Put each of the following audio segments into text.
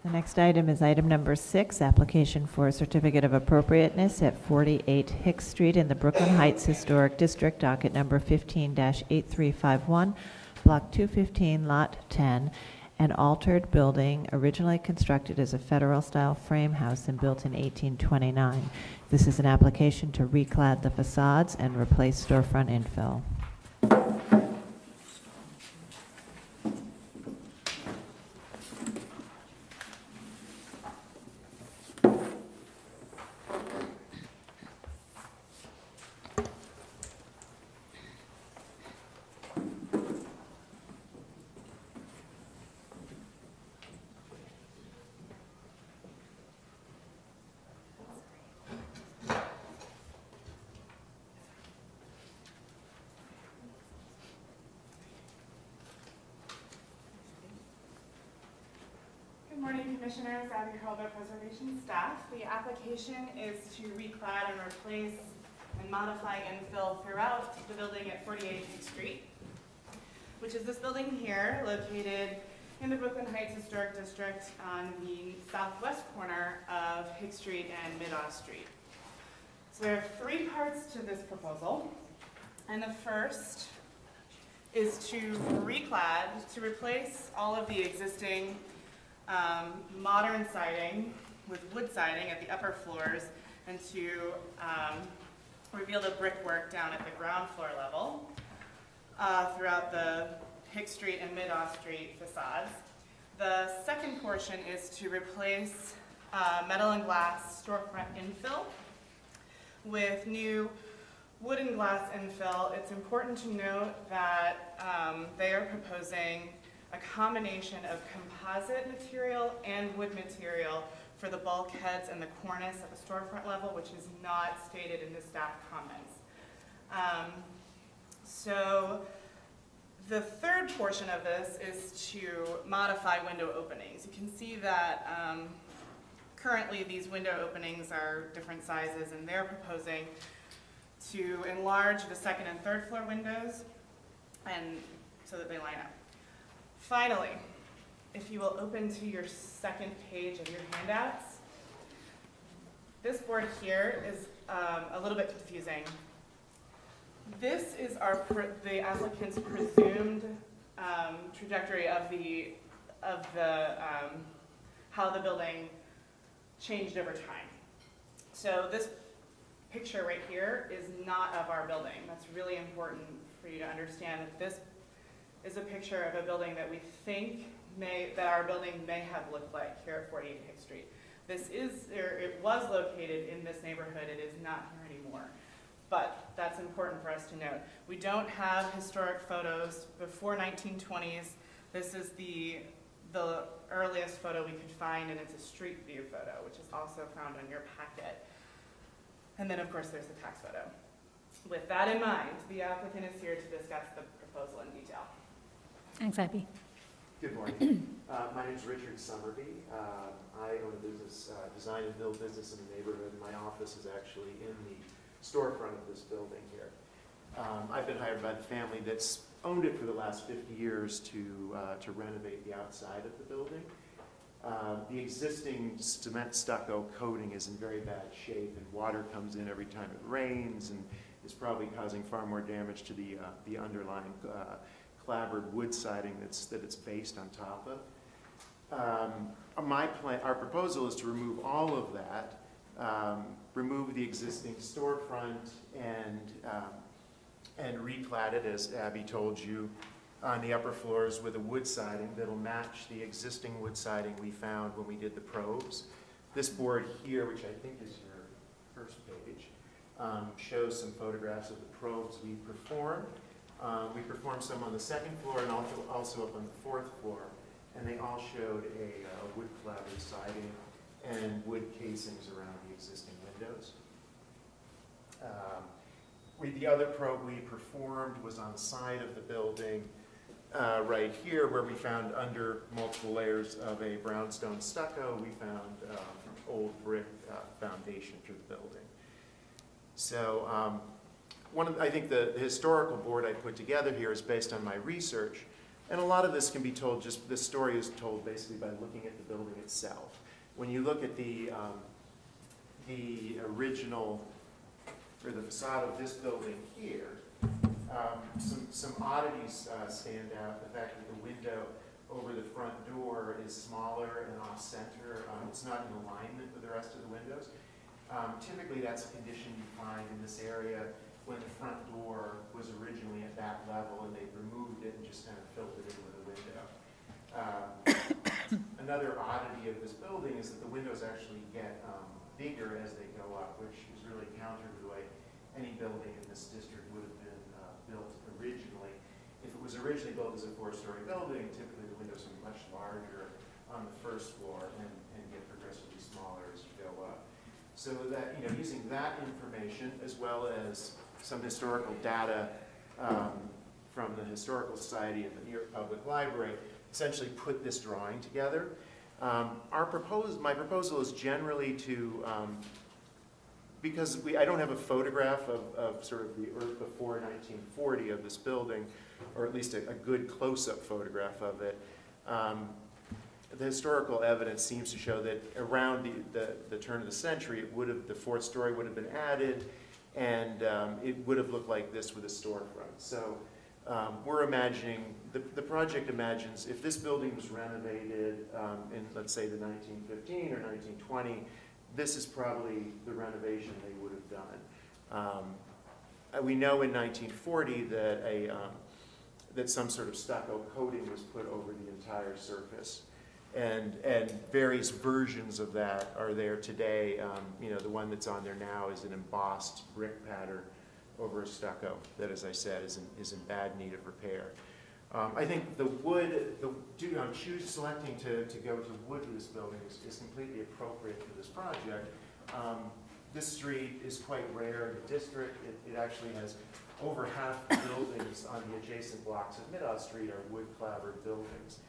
The next item is item number 6, application for a certificate of appropriateness at 48 Hicks Street in the Brooklyn Heights Historic District, docket number 15-8351, block 215, lot 10, an altered building originally constructed as a federal-style frame house and built in 1829. This is an application to reclad the facades and replace storefront infill. Good morning, Commissioners, Abby Hurlbut, Preservation staff. The application is to reclad and replace and modify infill throughout the building at 48 Hicks Street, which is this building here, located in the Brooklyn Heights Historic District on the southwest corner of Hicks Street and Mid-Oz Street. So there are 3 parts to this proposal, and the first is to reclad, to replace all of the existing modern siding with wood siding at the upper floors, and to reveal the brickwork down at the ground floor level throughout the Hicks Street and Mid-Oz Street facades. The second portion is to replace metal and glass storefront infill with new wood and glass infill. It's important to note that they are proposing a combination of composite material and wood material for the bulkheads and the cornice at the storefront level, which is not stated in the staff comments. So the third portion of this is to modify window openings. You can see that currently these window openings are different sizes, and they're proposing to enlarge the second and third floor windows and so that they line up. Finally, if you will open to your second page of your handouts, this board here is a little bit confusing. This is the applicant's presumed trajectory of how the building changed over time. So this picture right here is not of our building. That's really important for you to understand that this is a picture of a building that we think that our building may have looked like here at 48 Hicks Street. It was located in this neighborhood. It is not here anymore. But that's important for us to note. We don't have historic photos before 1920s. This is the earliest photo we could find, and it's a street view photo, which is also found on your packet. And then, of course, there's the tax photo. With that in mind, the applicant is here to discuss the proposal in detail. Thanks, Abby. Good morning. My name is Richard Summerby. I own a business, design and build business in the neighborhood. My office is actually in the storefront of this building here. I've been hired by the family that's owned it for the last 50 years to renovate the outside of the building. The existing cement stucco coating is in very bad shape, and water comes in every time it rains, and is probably causing far more damage to the underlying clapboard wood siding that it's based on top of. Our proposal is to remove all of that, remove the existing storefront, and reclad it, as Abby told you, on the upper floors with a wood siding that'll match the existing wood siding we found when we did the probes. This board here, which I think is your first page, shows some photographs of the probes we performed. We performed some on the second floor and also up on the fourth floor, and they all showed a wood clapboard siding and wood casings around the existing windows. The other probe we performed was on the side of the building, right here, where we found under multiple layers of a brownstone stucco, we found old brick foundation for the building. So I think the historical board I put together here is based on my research, And a lot of this can be told, just this story is told basically by looking at the building itself. When you look at the original, or the facade of this building here, some oddities stand out. The fact that the window over the front door is smaller and off-center. It's not in alignment with the rest of the windows. Typically, that's a condition you find in this area when the front door was originally at that level and they removed it and just kind of filled it in with a window. Another oddity of this building is that the windows actually get bigger as they go up, which is really counter to the way any building in this district would have been built originally. If it was originally built as a 4-story building, typically the windows are much larger on the first floor and get progressively smaller as you go up. So that, using that information as well as some historical data from the Historical Society and the New York Public Library, essentially put this drawing together. My proposal is generally to, because I don't have a photograph of sort of the earth before 1940 of this building, or at least a good close-up photograph of it. The historical evidence seems to show that around the turn of the century, the 4th story would have been added, and it would have looked like this with a storefront. So we're imagining, the project imagines if this building was renovated in, let's say, the 1915 or 1920, this is probably the renovation they would have done. We know in 1940 that some sort of stucco coating was put over the entire surface. And various versions of that are there today. The one that's on there now is an embossed brick pattern over a stucco that, as I said, is in bad need of repair. I think the wood, selecting to go to wood for this building is completely appropriate for this project. This street is quite rare in the district. It actually has over half the buildings on the adjacent blocks of Middaugh Street are wood-clapboard buildings.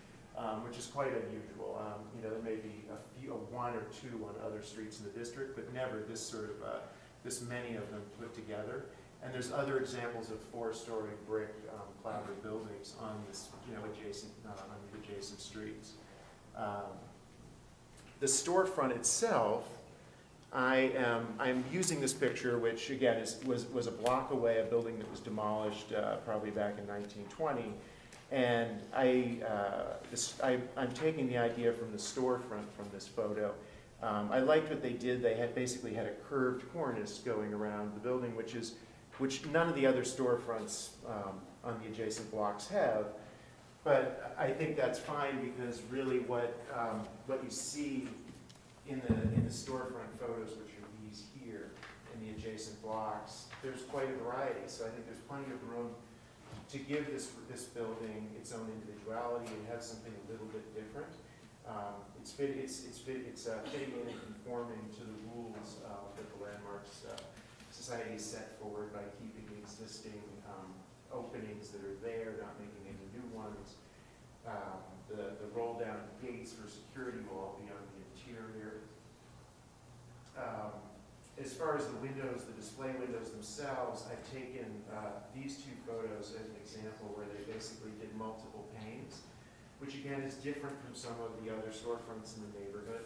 Which is quite unusual. There may be one or two on other streets in the district, but never this many of them put together. And there's other examples of 4-story brick clapboard buildings on this, on the adjacent streets. The storefront itself, I'm using this picture, which again was a block away, a building that was demolished probably back in 1920. And I'm taking the idea from the storefront from this photo. I liked what they did. They basically had a curved cornice going around the building, which none of the other storefronts on the adjacent blocks have. But I think that's fine because really what you see in the storefront photos, which are these here in the adjacent blocks, there's quite a variety. So I think there's plenty of room to give this building its own individuality and have something a little bit different. It's fitting in and conforming to the rules that the Landmarks Society has set forward by keeping the existing openings that are there, not making any new ones. The roll-down gates for security will all be on the interior. As far as the windows, the display windows themselves, I've taken these two photos as an example where they basically did multiple panes, which again is different from some of the other storefronts in the neighborhood,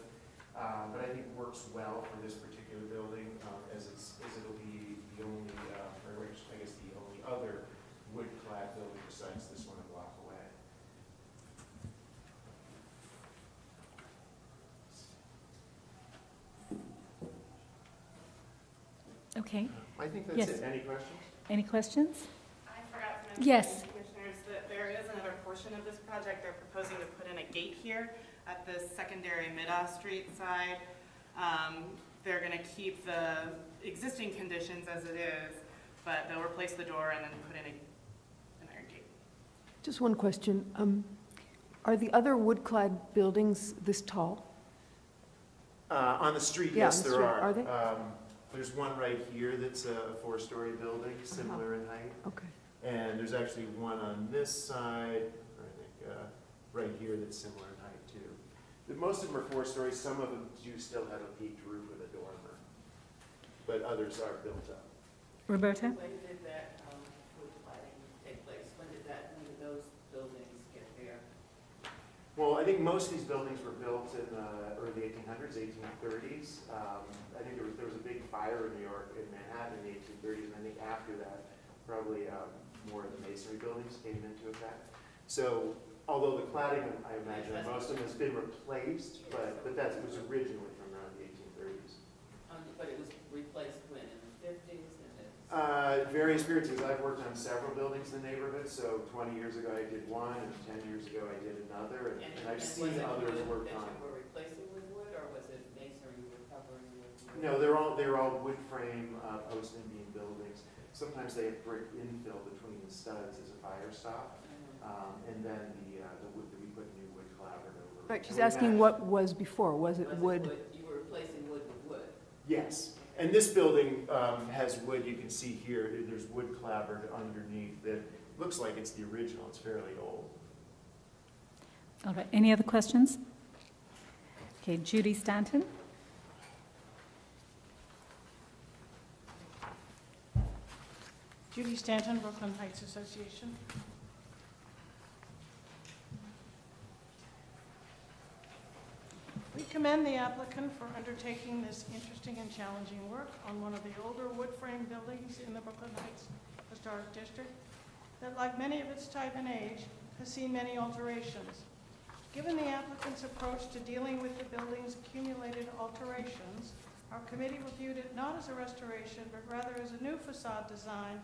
but I think works well for this particular building as it'll be the only, I guess the only other wood-clad building besides this one a block away. Okay. I think that's Yes. it. Any questions? Any questions? I forgot to mention, Yes. Commissioners, that there is another portion of this project. They're proposing to put in a gate here at the secondary Middaugh Street side. They're going to keep the existing conditions as it is, but they'll replace the door and then put in another gate. Just one question. Are the other wood-clad buildings this tall? On the street, Yeah, yes, on the there street. are. Are they? There's one right here that's a 4-story building, similar in height. Okay. And there's actually one on this side, or I think right here, that's similar in height too. But most of them are 4 stories. Some of them do still have a peaked roof with a dormer, but others are built up. Roberta? When did that wood cladding take place? When did those buildings get I think most of these buildings were built in the early 1800s, 1830s. I think there was a big fire in New York, in Manhattan in the 1830s, and I think after that, probably more of the masonry buildings came into effect. So, although the cladding, I imagine, most of them has been replaced, but it was originally from around the 1830s. But it was replaced when, in the 50s? Various periods, because I've worked on several buildings in the neighborhood, so 20 years ago I did one, and 10 years ago I did another, and I've seen others worked on. Were replacing with wood, or was it masonry you were covering with wood? No, they're all wood frame, post and beam buildings. Sometimes they have brick infill between the studs as a fire stop, and then the wood, we put new wood clapboard over. Right, she's And we asking matched- what was before. Was it wood? You were replacing wood with wood? Yes, and this building has wood, you can see here, there's wood clapboard underneath that looks like it's the original, it's fairly old. All right, any other questions? Okay, Judy Stanton? Judy Stanton, Brooklyn Heights Association. We commend the applicant for undertaking this interesting and challenging work on one of the older wood frame buildings in the Brooklyn Heights Historic District that, like many of its type and age, has seen many alterations. Given the applicant's approach to dealing with the building's accumulated alterations, our committee reviewed it not as a restoration, but rather as a new facade design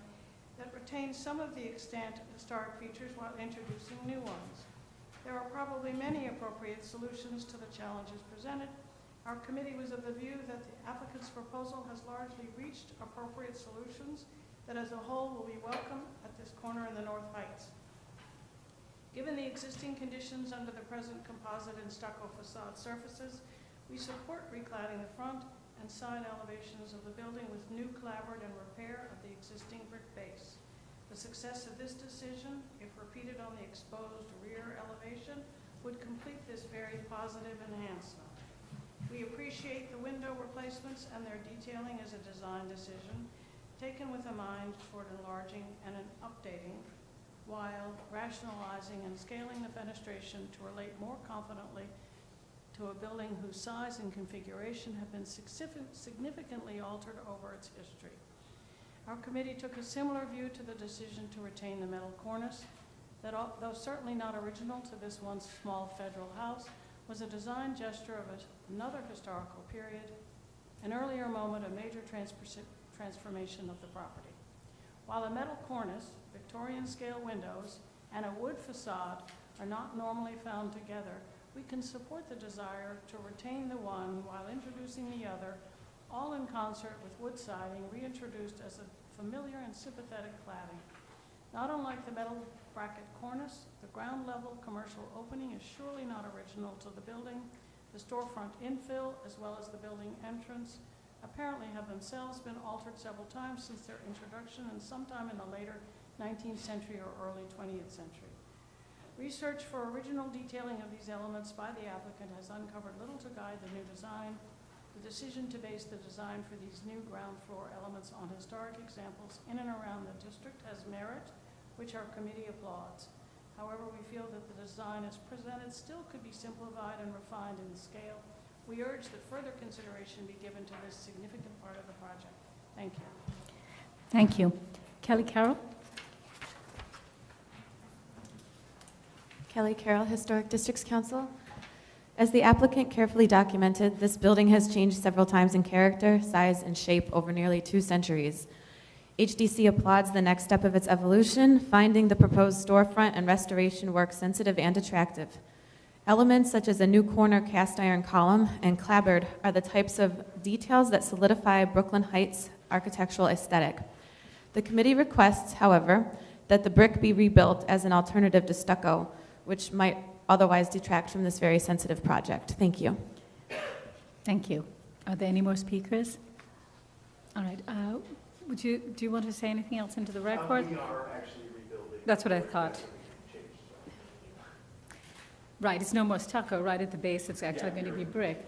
that retains some of the extant historic features while introducing new ones. There are probably many appropriate solutions to the challenges presented. Our committee was of the view that the applicant's proposal has largely reached appropriate solutions that as a whole will be welcome at this corner in the North Heights. Given the existing conditions under the present composite and stucco facade surfaces, we support recladding the front and side elevations of the building with new clapboard and repair of the existing brick base. The success of this decision, if repeated on the exposed rear elevation, would complete this very positive enhancement. We appreciate the window replacements and their detailing as a design decision, taken with a mind toward enlarging and updating, while rationalizing and scaling the fenestration to relate more confidently to a building whose size and configuration have been significantly altered over its history. Our committee took a similar view to the decision to retain the metal cornice that, though certainly not original to this once small federal house, was a design gesture of another historical period, an earlier moment of major transformation of the property. While a metal cornice, Victorian scale windows, and a wood facade are not normally found together, we can support the desire to retain the one while introducing the other, all in concert with wood siding reintroduced as a familiar and sympathetic cladding. Not unlike the metal bracket cornice, the ground level commercial opening is surely not original to the building. The storefront infill, as well as the building entrance, apparently have themselves been altered several times since their introduction and sometime in the later 19th century or early 20th century. Research for original detailing of these elements by the applicant has uncovered little to guide the new design. The decision to base the design for these new ground floor elements on historic examples in and around the district has merit, which our committee applauds. However, we feel that the design as presented still could be simplified and refined in scale. We urge that further consideration be given to this significant part of the project. Thank you. Thank you. Kelly Carroll? Kelly Carroll, Historic Districts Council. As the applicant carefully documented, this building has changed several times in character, size, and shape over nearly 2 centuries. HDC applauds the next step of its evolution, finding the proposed storefront and restoration work sensitive and attractive. Elements such as a new corner cast iron column and clapboard are the types of details that solidify Brooklyn Heights' architectural aesthetic. The committee requests, however, that the brick be rebuilt as an alternative to stucco, which might otherwise detract from this very sensitive project. Thank you. Thank you. Are there any more speakers? All right. Do you want to say anything else into the record? We are actually rebuilding. That's what I thought. Right, it's no more stucco. Right at the base, it's actually going to be brick.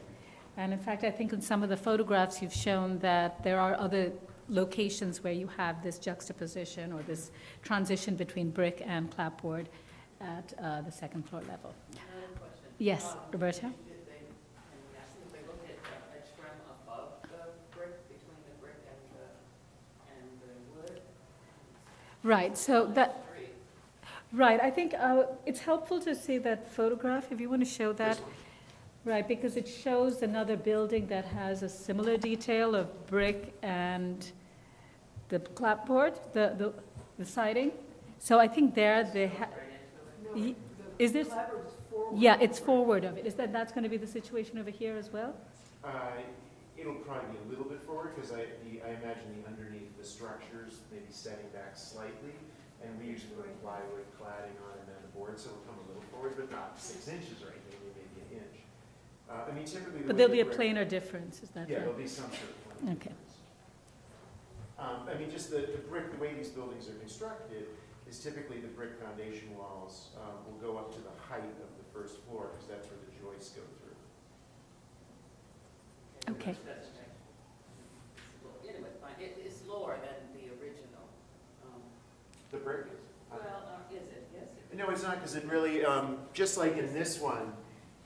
And in fact, I think in some of the photographs you've shown that there are other locations where you have this juxtaposition or this transition between brick and clapboard at the second floor level. Another question. Yes, Roberta? Did they, and I think they looked at a trim above the brick, between the brick and the wood? Right, so that, Street. right, I think it's helpful to see that photograph, if you want to show that. This one. Right, because it shows another building that has a similar detail of brick and the clapboard, the siding. So I think there they have, is this? Yeah, it's forward of it. Is that's going to be the situation over here as well? It'll probably be a little bit forward, because I imagine the underneath the structures may be setting back slightly, and we usually put plywood cladding on and then the board, so it'll come a little forward, but not 6 inches or anything, maybe an inch. I mean, typically the But way there'll be a the brick- planar difference, is that Yeah, right? there'll be some sort of planar Okay. difference. I mean, just the brick, the way these buildings are constructed is typically the brick foundation walls will go up to the height of the first floor, because that's where the joists go through. Okay. Anyway, fine, it's lower than the original. The brick? Well, is it? Yes. No, it's not, because it really, just like in this one,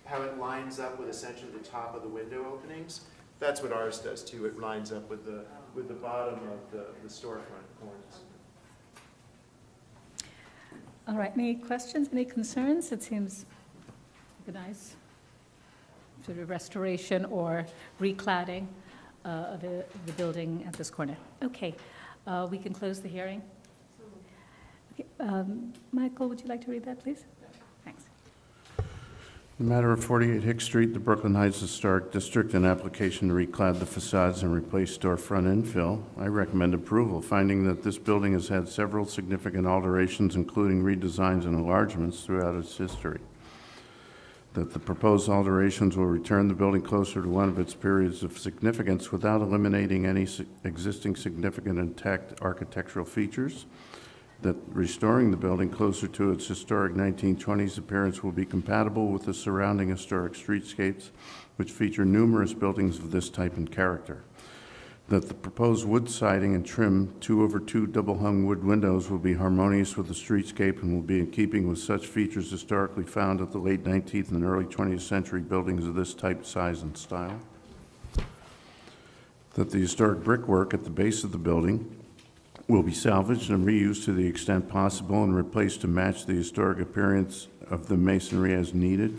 how it lines up with essentially the top of the window openings, that's what ours does too. It lines up with the bottom of the storefront corners. All right, any questions, any concerns? It seems like a nice sort of restoration or recladding of the building at this corner. Okay, we can close the hearing. Okay, Michael, would you like to read that, please? Thanks. The matter of 48 Hicks Street, the Brooklyn Heights Historic District, an application to reclad the facades and replace storefront infill. I recommend approval, finding that this building has had several significant alterations, including redesigns and enlargements throughout its history. That the proposed alterations will return the building closer to one of its periods of significance without eliminating any existing significant intact architectural features. That restoring the building closer to its historic 1920s appearance will be compatible with the surrounding historic streetscapes, which feature numerous buildings of this type and character. That the proposed wood siding and trim 2/2 double-hung wood windows will be harmonious with the streetscape and will be in keeping with such features historically found at the late 19th and early 20th century buildings of this type, size, and style. That the historic brickwork at the base of the building will be salvaged and reused to the extent possible and replaced to match the historic appearance of the masonry as needed.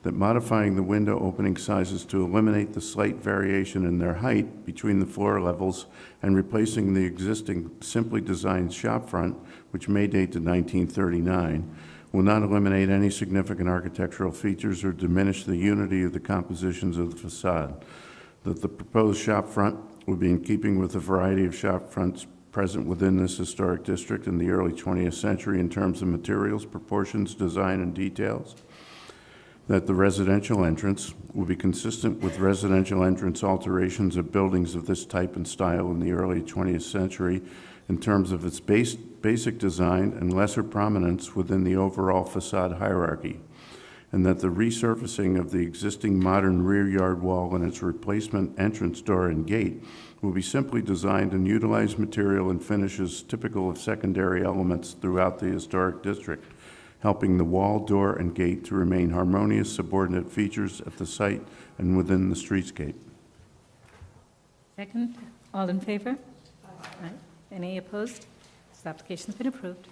That modifying the window opening sizes to eliminate the slight variation in their height between the floor levels and replacing the existing simply designed shop front, which may date to 1939, will not eliminate any significant architectural features or diminish the unity of the compositions of the facade. That the proposed shop front will be in keeping with the variety of shop fronts present within this historic district in the early 20th century in terms of materials, proportions, design, and details. That the residential entrance will be consistent with residential entrance alterations of buildings of this type and style in the early 20th century in terms of its basic design and lesser prominence within the overall facade hierarchy. And that the resurfacing of the existing modern rear yard wall and its replacement entrance door and gate will be simply designed and utilize material and finishes typical of secondary elements throughout the historic district, helping the wall, door, and gate to remain harmonious subordinate features at the site and within the streetscape. Second, all in favor? Aye. Any opposed? This application's been approved.